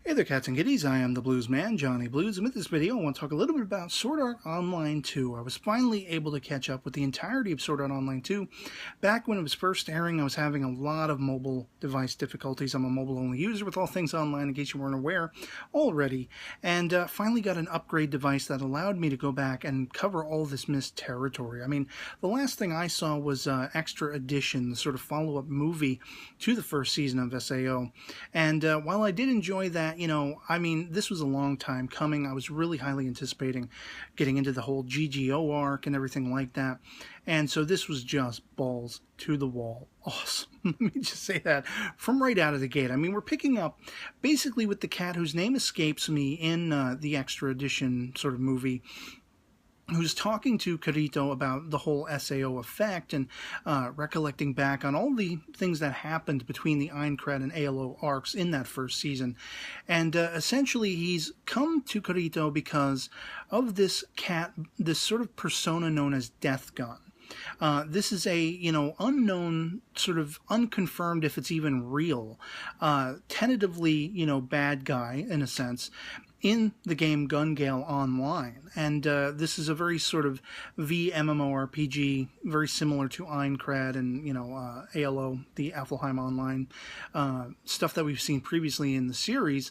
Hey there, cats and kitties. I am the Blues Man, Johnny Blues, and with this video, I want to talk a little bit about Sword Art Online 2. I was finally able to catch up with the entirety of Sword Art Online 2. Back when it was first airing, I was having a lot of mobile device difficulties. I'm a mobile-only user with all things online, in case you weren't aware already, and finally got an upgrade device that allowed me to go back and cover all this missed territory. I mean, the last thing I saw was Extra Edition, the sort of follow-up movie to the first season of SAO, and while I did enjoy that, this was a long time coming. I was really highly anticipating getting into the whole GGO arc and everything like that. And so this was just balls to the wall. Awesome. Let me just say that from right out of the gate. I mean, we're picking up basically with the cat whose name escapes me in the Extra Edition sort of movie, who's talking to Kirito about the whole SAO effect and recollecting back on all the things that happened between the Aincrad and ALO arcs in that first season. And essentially he's come to Kirito because of this cat, this sort of persona known as Death Gun. This is a, unknown, sort of unconfirmed if it's even real, tentatively, bad guy in a sense, in the game Gun Gale Online. And this is a very sort of VMMORPG, very similar to Aincrad and, ALO, the Alfheim Online, stuff that we've seen previously in the series.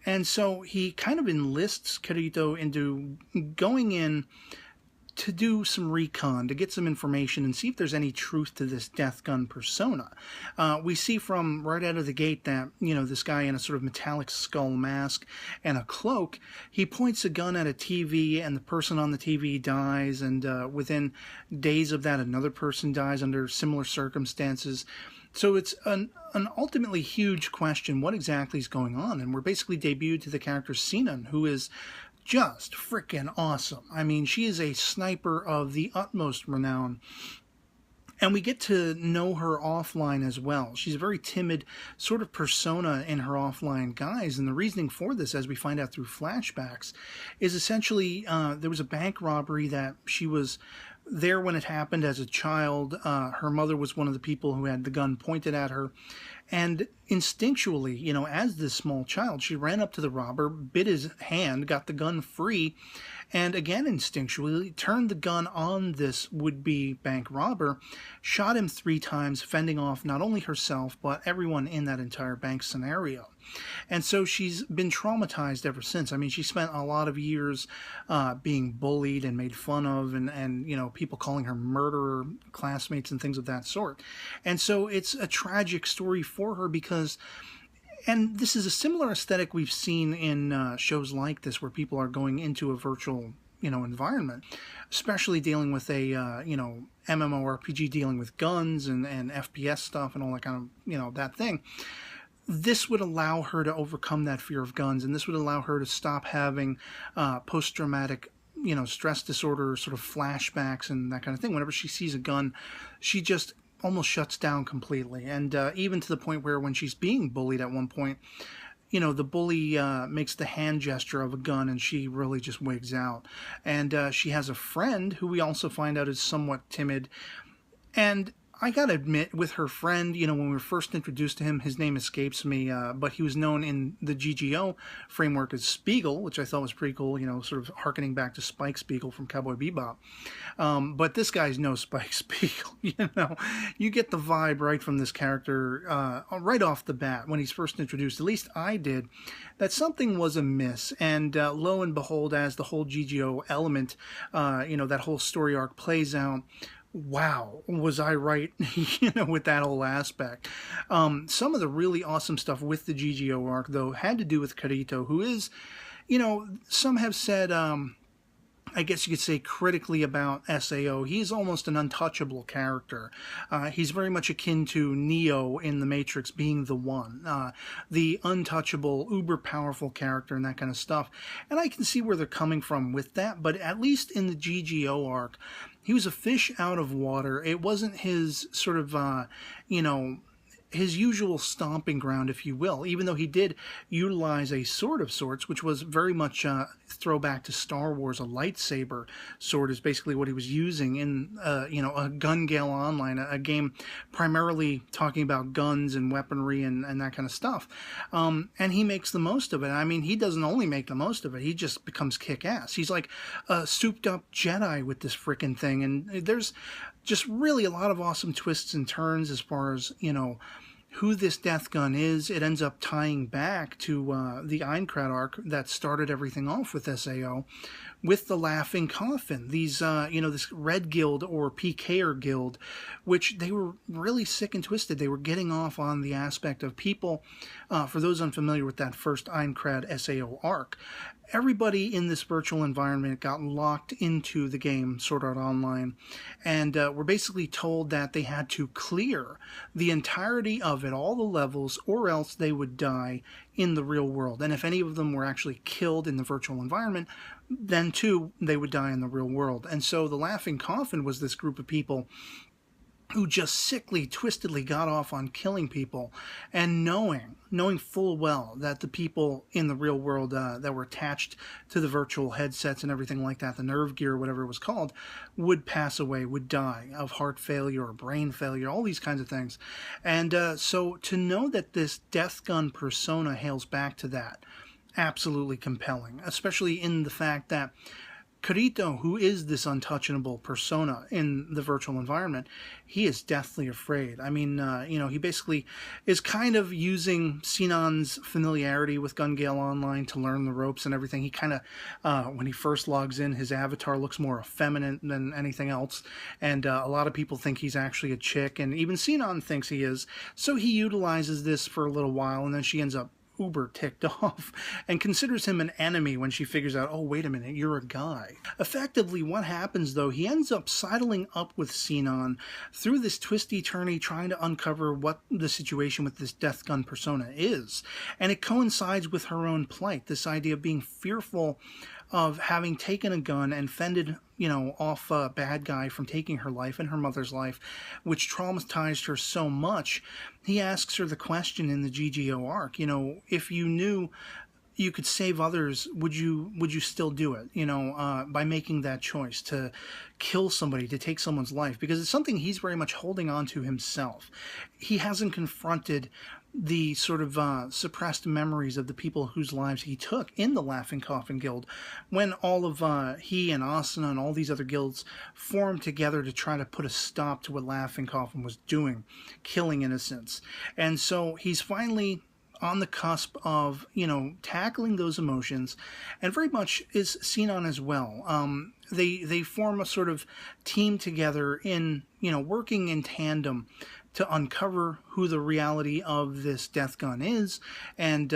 And so he kind of enlists Kirito into going in to do some recon, to get some information and see if there's any truth to this Death Gun persona. We see from right out of the gate that, this guy in a sort of metallic skull mask and a cloak, he points a gun at a TV and the person on the TV dies, and within days of that another person dies under similar circumstances. So it's an ultimately huge question, what exactly is going on? And we're basically debuted to the character Sinan, who is just freaking awesome. I mean, she is a sniper of the utmost renown. And we get to know her offline as well. She's a very timid sort of persona in her offline guise. And the reasoning for this, as we find out through flashbacks, is essentially there was a bank robbery that she was there when it happened as a child. Her mother was one of the people who had the gun pointed at her. And instinctually, as this small child, she ran up to the robber, bit his hand, got the gun free, and again instinctually turned the gun on this would-be bank robber, shot him 3 times, fending off not only herself, but everyone in that entire bank scenario. And so she's been traumatized ever since. I mean, she spent a lot of years being bullied and made fun of, and people calling her murderer, classmates, and things of that sort. And so it's a tragic story for her because, and this is a similar aesthetic we've seen in shows like this, where people are going into a virtual environment, especially dealing with a MMORPG, dealing with guns and FPS stuff and all that kind of that thing. This would allow her to overcome that fear of guns, and this would allow her to stop having post-traumatic stress disorder sort of flashbacks and that kind of thing. Whenever she sees a gun, she just almost shuts down completely. And even to the point where when she's being bullied at one point, the bully makes the hand gesture of a gun and she really just wigs out. And she has a friend who we also find out is somewhat timid. And I gotta admit, with her friend, when we were first introduced to him, his name escapes me, but he was known in the GGO framework as Spiegel, which I thought was pretty cool, sort of harkening back to Spike Spiegel from Cowboy Bebop. But this guy's no Spike Spiegel, You get the vibe right from this character right off the bat when he's first introduced, at least I did, that something was amiss. And lo and behold, as the whole GGO element, that whole story arc plays out, wow, was I right, with that whole aspect. Some of the really awesome stuff with the GGO arc, though, had to do with Kirito, who is, some have said, I guess you could say critically about SAO, he's almost an untouchable character. He's very much akin to Neo in The Matrix being the one, the untouchable, uber-powerful character and that kind of stuff. And I can see where they're coming from with that, but at least in the GGO arc, he was a fish out of water. It wasn't his sort of, his usual stomping ground, if you will, even though he did utilize a sword of sorts, which was very much throwback to Star Wars. A lightsaber sword is basically what he was using in, a Gun Gale Online, a game primarily talking about guns and weaponry and that kind of stuff. And he makes the most of it. I mean, he doesn't only make the most of it, he just becomes kick-ass. He's like a souped-up Jedi with this frickin' thing, and there's just really a lot of awesome twists and turns as far as, who this death gun is. It ends up tying back to the Aincrad arc that started everything off with SAO, with the Laughing Coffin. These, this Red Guild or PKer Guild, which they were really sick and twisted. They were getting off on the aspect of people, for those unfamiliar with that first Aincrad SAO arc, everybody in this virtual environment got locked into the game Sword Art Online, and were basically told that they had to clear the entirety of it, all the levels, or else they would die in the real world. And if any of them were actually killed in the virtual environment, then too they would die in the real world. And so the Laughing Coffin was this group of people who just sickly, twistedly got off on killing people, and knowing full well that the people in the real world that were attached to the virtual headsets and everything like that, the nerve gear, whatever it was called, would pass away, would die of heart failure or brain failure, all these kinds of things. And so to know that this Death Gun persona hails back to that, absolutely compelling, especially in the fact that Kirito, who is this untouchable persona in the virtual environment, he is deathly afraid. I mean, he basically is kind of using Sinan's familiarity with Gun Gale Online to learn the ropes and everything. He kind of, when he first logs in, his avatar looks more effeminate than anything else, and a lot of people think he's actually a chick, and even Sinan thinks he is, so he utilizes this for a little while, and then she ends up uber ticked off and considers him an enemy when she figures out, oh, wait a minute, you're a guy. Effectively, what happens, though, he ends up sidling up with Sinan through this twisty-turny, trying to uncover what the situation with this Death Gun persona is. And it coincides with her own plight, this idea of being fearful of having taken a gun and fended, off a bad guy from taking her life and her mother's life, which traumatized her so much. He asks her the question in the GGO arc, if you knew you could save others, would you still do it, by making that choice to kill somebody, to take someone's life? Because it's something he's very much holding on to himself. He hasn't confronted the sort of suppressed memories of the people whose lives he took in the Laughing Coffin Guild, when all of he and Asuna and all these other guilds formed together to try to put a stop to what Laughing Coffin was doing, killing innocents. And so he's finally on the cusp of, tackling those emotions, and very much is Sinan as well. They form a sort of team together in, working in tandem to uncover who the reality of this death gun is, and,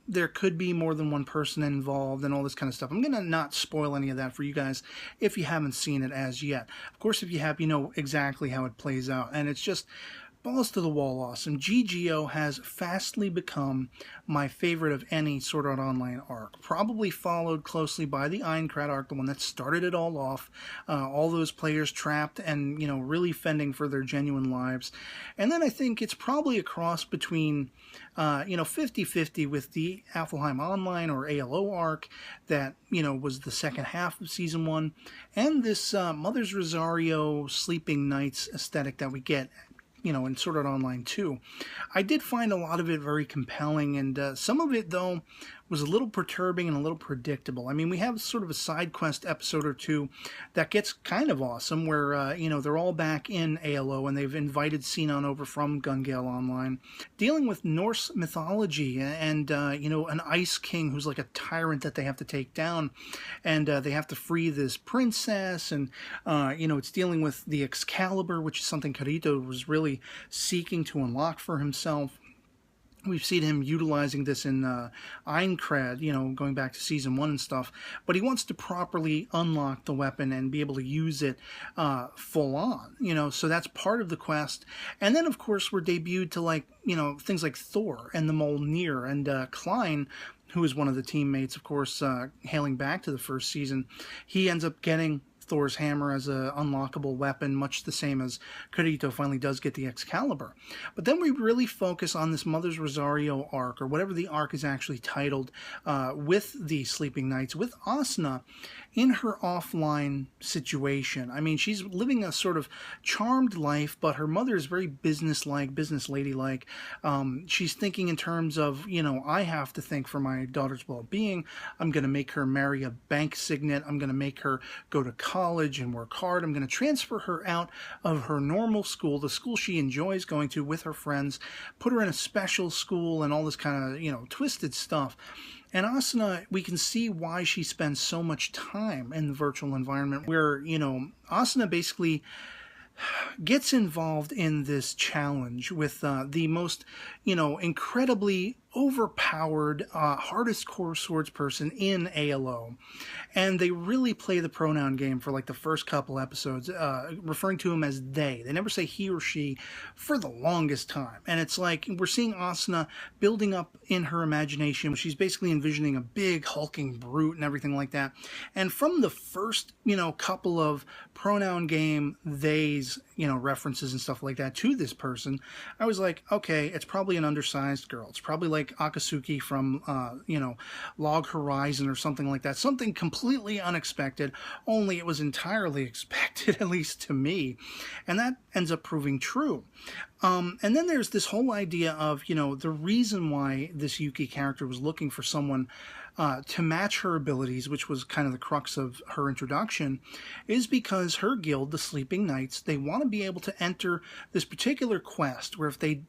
there could be more than one person involved and all this kind of stuff. I'm going to not spoil any of that for you guys if you haven't seen it as yet. Of course, if you have, you know exactly how it plays out, and it's just balls to the wall awesome. GGO has fastly become my favorite of any Sword Art Online arc, probably followed closely by the Aincrad arc, the one that started it all off, all those players trapped and, really fending for their genuine lives. And then I think it's probably a cross between, 50-50 with the Alfheim Online or ALO arc that, was the second half of Season 1, and this Mother's Rosario Sleeping Nights aesthetic that we get in Sword Art Online 2. I did find a lot of it very compelling, and some of it, though, was a little perturbing and a little predictable. I mean, we have sort of a side quest episode or two that gets kind of awesome, where, they're all back in ALO, and they've invited Sinan over from Gun Gale Online, dealing with Norse mythology and, an ice king who's like a tyrant that they have to take down, and they have to free this princess, and, it's dealing with the Excalibur, which is something Kirito was really seeking to unlock for himself. We've seen him utilizing this in Aincrad, going back to Season 1 and stuff, but he wants to properly unlock the weapon and be able to use it full on, so that's part of the quest. And then, of course, we're debuted to, things like Thor and the Mjolnir, and Klein, who is one of the teammates, of course, hailing back to the first season. He ends up getting Thor's hammer as an unlockable weapon, much the same as Kirito finally does get the Excalibur. But then we really focus on this Mother's Rosario arc, or whatever the arc is actually titled, with the Sleeping Knights, with Asuna in her offline situation. I mean, she's living a sort of charmed life, but her mother is very business-like, business lady-like. She's thinking in terms of, I have to think for my daughter's well-being. I'm going to make her marry a bank signet. I'm going to make her go to college and work hard. I'm going to transfer her out of her normal school, the school she enjoys going to with her friends, put her in a special school and all this kind of, twisted stuff. And Asuna, we can see why she spends so much time in the virtual environment where, Asuna basically gets involved in this challenge with the most, incredibly overpowered, hardest core swords person in ALO. And they really play the pronoun game for like the first couple episodes, referring to him as they. They never say he or she for the longest time. And it's like we're seeing Asuna building up in her imagination. She's basically envisioning a big hulking brute and everything like that. And from the first, couple of pronoun game they's, references and stuff like that to this person, I was like, okay, it's probably an undersized girl. It's probably like Akatsuki from, Log Horizon or something like that. Something completely unexpected, only it was entirely expected, at least to me. And that ends up proving true. And then there's this whole idea of, the reason why this Yuki character was looking for someone to match her abilities, which was kind of the crux of her introduction, is because her guild, the Sleeping Knights, they want to be able to enter this particular quest where if they,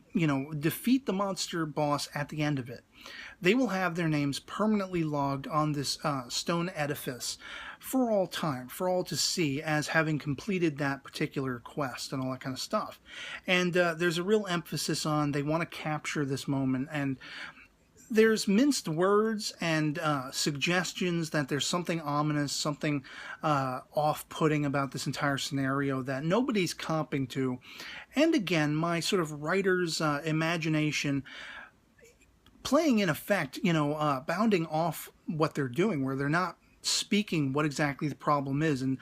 defeat the monster boss at the end of it, they will have their names permanently logged on this stone edifice for all time, for all to see as having completed that particular quest and all that kind of stuff. And there's a real emphasis on they want to capture this moment, and there's minced words and suggestions that there's something ominous, something off-putting about this entire scenario that nobody's comping to. And again, my sort of writer's imagination playing in effect, bounding off what they're doing, where they're not speaking what exactly the problem is. And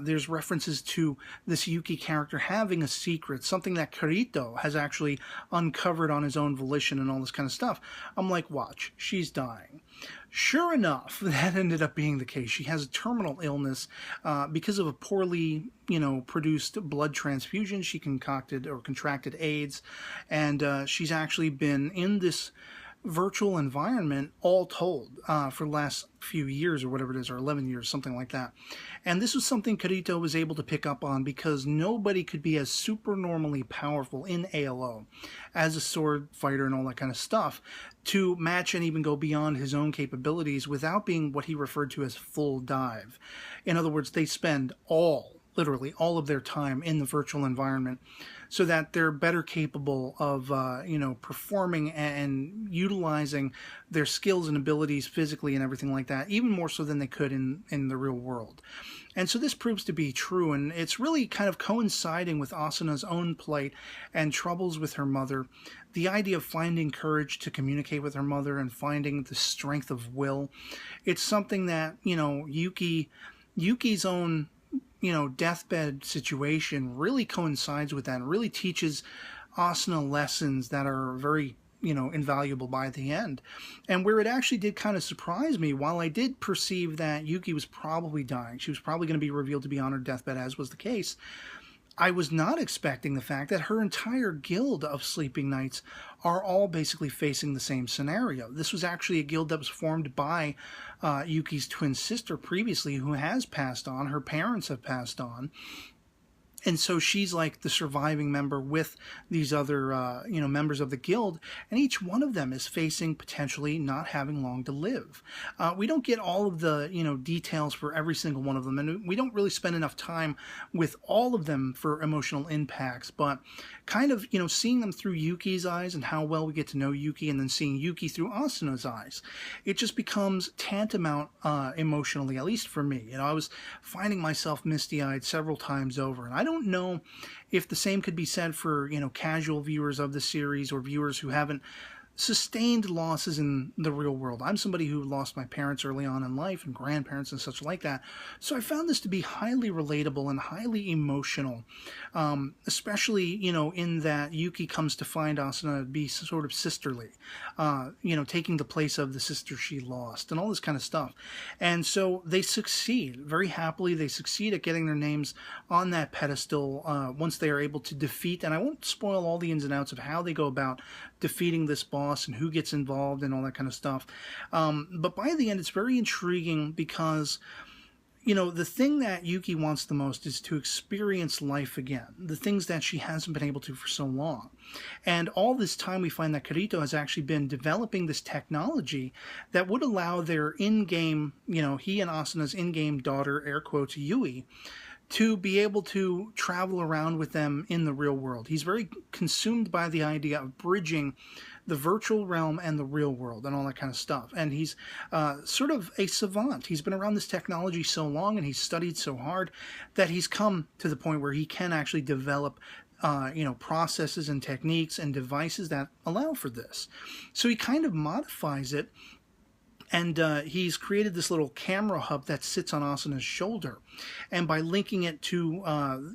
there's references to this Yuki character having a secret, something that Kirito has actually uncovered on his own volition and all this kind of stuff. I'm like, watch, she's dying. Sure enough, that ended up being the case. She has a terminal illness because of a poorly, produced blood transfusion. She concocted or contracted AIDS, and she's actually been in this virtual environment all told for the last few years or whatever it is, or 11 years, something like that. And this was something Kirito was able to pick up on because nobody could be as super normally powerful in ALO as a sword fighter and all that kind of stuff to match and even go beyond his own capabilities without being what he referred to as full dive. In other words, they spend literally all of their time in the virtual environment so that they're better capable of, performing and utilizing their skills and abilities physically and everything like that, even more so than they could in the real world. And so this proves to be true, and it's really kind of coinciding with Asuna's own plight and troubles with her mother. The idea of finding courage to communicate with her mother and finding the strength of will. It's something that, Yuki's own deathbed situation really coincides with that and really teaches Asuna lessons that are very, invaluable by the end. And where it actually did kind of surprise me, while I did perceive that Yuki was probably dying, she was probably going to be revealed to be on her deathbed, as was the case, I was not expecting the fact that her entire guild of Sleeping Knights are all basically facing the same scenario. This was actually a guild that was formed by Yuki's twin sister previously, who has passed on. Her parents have passed on. And so she's like the surviving member with these other, members of the guild, and each one of them is facing potentially not having long to live. We don't get all of the, details for every single one of them, and we don't really spend enough time with all of them for emotional impacts, but kind of, seeing them through Yuki's eyes and how well we get to know Yuki, and then seeing Yuki through Asuna's eyes, it just becomes tantamount emotionally, at least for me. I was finding myself misty-eyed several times over, and I don't know if the same could be said for, casual viewers of the series or viewers who haven't sustained losses in the real world. I'm somebody who lost my parents early on in life and grandparents and such like that. So I found this to be highly relatable and highly emotional, especially, in that Yuki comes to find Asuna to be sort of sisterly, taking the place of the sister she lost and all this kind of stuff. And so they succeed very happily. They succeed at getting their names on that pedestal once they are able to defeat, and I won't spoil all the ins and outs of how they go about defeating this boss and who gets involved and all that kind of stuff. But by the end, it's very intriguing because, the thing that Yuki wants the most is to experience life again, the things that she hasn't been able to for so long. And all this time, we find that Kirito has actually been developing this technology that would allow their in-game, he and Asuna's in-game daughter, air quotes, Yui, to be able to travel around with them in the real world. He's very consumed by the idea of bridging the virtual realm and the real world and all that kind of stuff. And he's sort of a savant. He's been around this technology so long and he's studied so hard that he's come to the point where he can actually develop processes and techniques and devices that allow for this. So he kind of modifies it. And he's created this little camera hub that sits on Asuna's shoulder. And by linking it to,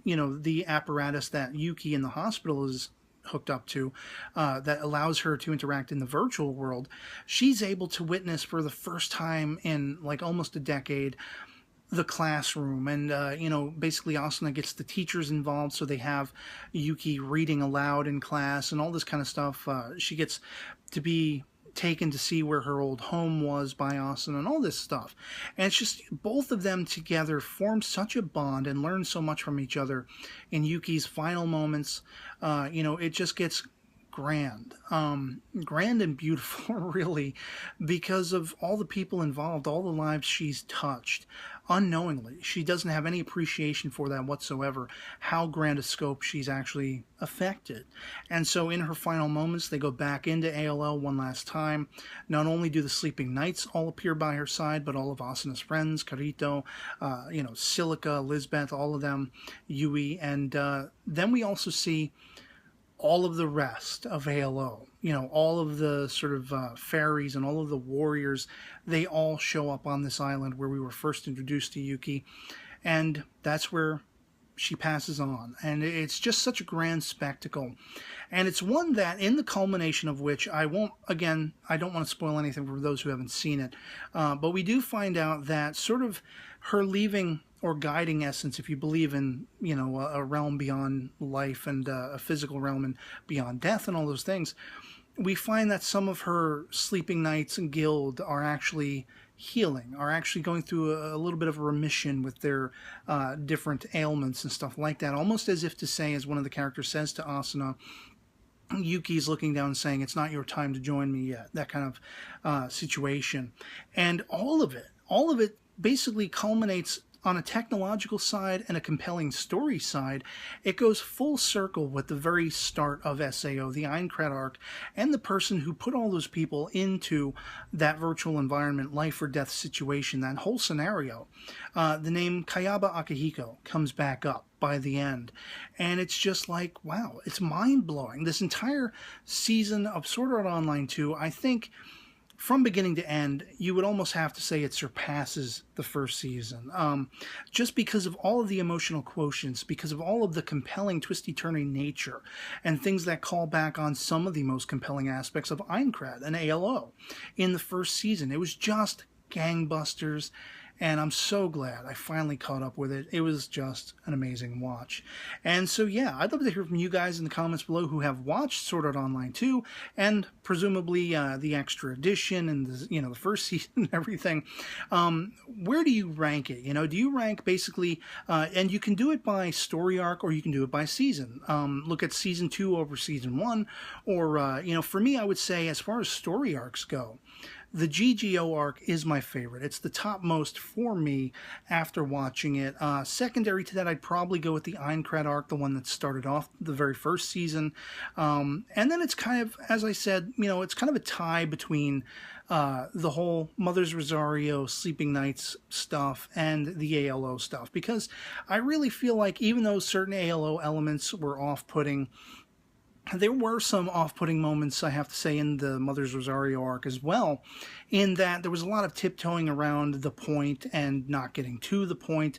the apparatus that Yuki in the hospital is hooked up to, that allows her to interact in the virtual world, she's able to witness for the first time in like almost a decade the classroom. And, basically Asuna gets the teachers involved, so they have Yuki reading aloud in class and all this kind of stuff. She gets to be taken to see where her old home was by Asuna and all this stuff. And it's just both of them together form such a bond and learn so much from each other in Yuki's final moments. It just gets grand and beautiful, really, because of all the people involved, all the lives she's touched unknowingly. She doesn't have any appreciation for that whatsoever, how grand a scope she's actually affected. And so in her final moments, they go back into ALL one last time. Not only do the Sleeping Knights all appear by her side, but all of Asuna's friends, Kirito, Silica, Lisbeth, all of them, Yui, and then we also see all of the rest of ALO, all of the sort of fairies and all of the warriors, they all show up on this island where we were first introduced to Yuki. And that's where she passes on. And it's just such a grand spectacle. And it's one that, in the culmination of which, I don't want to spoil anything for those who haven't seen it, but we do find out that sort of her leaving or guiding essence, if you believe in, a realm beyond life and a physical realm and beyond death and all those things, we find that some of her Sleeping Knights and guild are actually healing, are actually going through a little bit of a remission with their different ailments and stuff like that, almost as if to say, as one of the characters says to Asuna, Yuki's looking down and saying, it's not your time to join me yet, that kind of situation. And all of it basically culminates on a technological side and a compelling story side. It goes full circle with the very start of SAO, the Aincrad arc, and the person who put all those people into that virtual environment, life or death situation, that whole scenario. The name Kayaba Akihiko comes back up by the end. And it's just like, wow, it's mind-blowing. This entire season of Sword Art Online 2, I think, from beginning to end, you would almost have to say it surpasses the first season. Just because of all of the emotional quotients, because of all of the compelling, twisty-turning nature, and things that call back on some of the most compelling aspects of Aincrad and ALO in the first season. It was just gangbusters, and I'm so glad I finally caught up with it. It was just an amazing watch. And so, yeah, I'd love to hear from you guys in the comments below who have watched Sword Art Online 2, and presumably the extra edition and the first season and everything. Where do you rank it? Do you rank basically, and you can do it by story arc or you can do it by season. Look at season 2 over season 1, or, for me, I would say as far as story arcs go, the GGO arc is my favorite. It's the topmost for me after watching it. Secondary to that, I'd probably go with the Aincrad arc, the one that started off the very first season. And then it's kind of, as I said, it's kind of a tie between the whole Mother's Rosario, Sleeping Knights stuff and the ALO stuff. Because I really feel like even though certain ALO elements were off-putting, There were some off-putting moments, I have to say, in the Mother's Rosario arc as well, in that there was a lot of tiptoeing around the point and not getting to the point,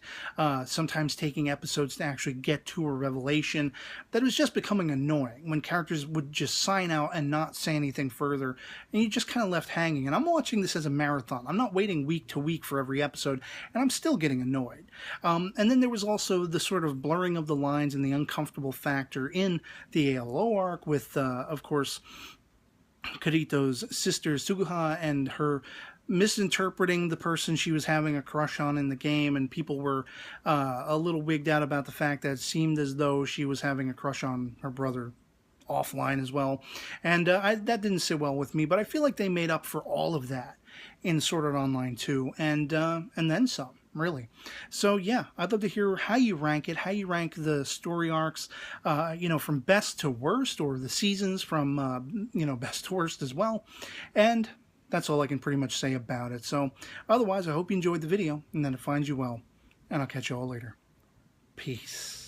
sometimes taking episodes to actually get to a revelation that was just becoming annoying when characters would just sign out and not say anything further, and you just kind of left hanging. And I'm watching this as a marathon. I'm not waiting week to week for every episode, and I'm still getting annoyed. And then there was also the sort of blurring of the lines and the uncomfortable factor in the ALO arc with, of course, Kirito's sister Suguha and her misinterpreting the person she was having a crush on in the game, and people were a little wigged out about the fact that it seemed as though she was having a crush on her brother offline as well, and that didn't sit well with me, but I feel like they made up for all of that in Sword Art Online 2, and then some. Really. So yeah, I'd love to hear how you rank it, how you rank the story arcs, from best to worst, or the seasons from, best to worst as well. And that's all I can pretty much say about it. So otherwise, I hope you enjoyed the video and that it finds you well. And I'll catch you all later. Peace.